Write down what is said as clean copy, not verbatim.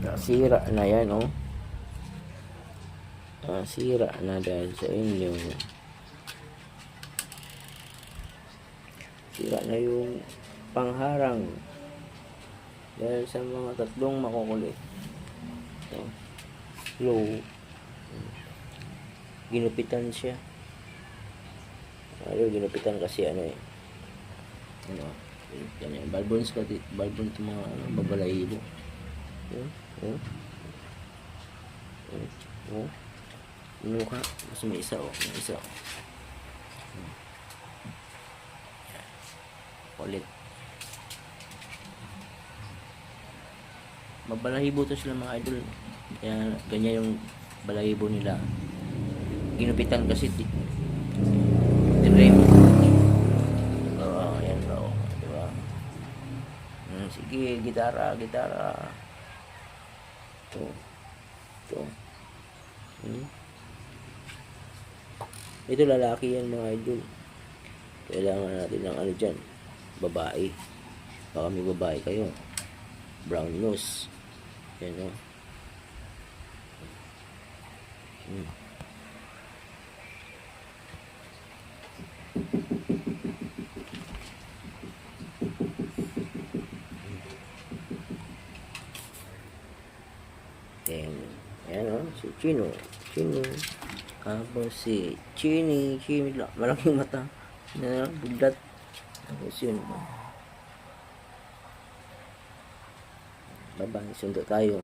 Nasira na yan, oh. Nasira na dahil sa inyo. Sira na yung pangharang dahil sa mga tatlong makukulit. So, low. Ginupitan siya. Ginupitan kasi ano eh. Ano? Yan, balbons ka, balbon ito mga babalayibo. Mukha. Mas may isa, oh. May isa, oh. Ulit. Mabalahibo to sila mga idol. Kaya ganyan yung balahibo nila. Ginupitan kasi direm. Oo, yan bro. Diba? Sige, gitara. Ito. Ito lalaki yan mga idol. Kailangan natin ng ano dyan. Babae. Baka may babae kayo. Brown nose. Yan o. Ayan o. Si Chino. Tapos si Chini. Malaking mata. Buglat. Tapos yun. Bye-bye. Sundo tayo.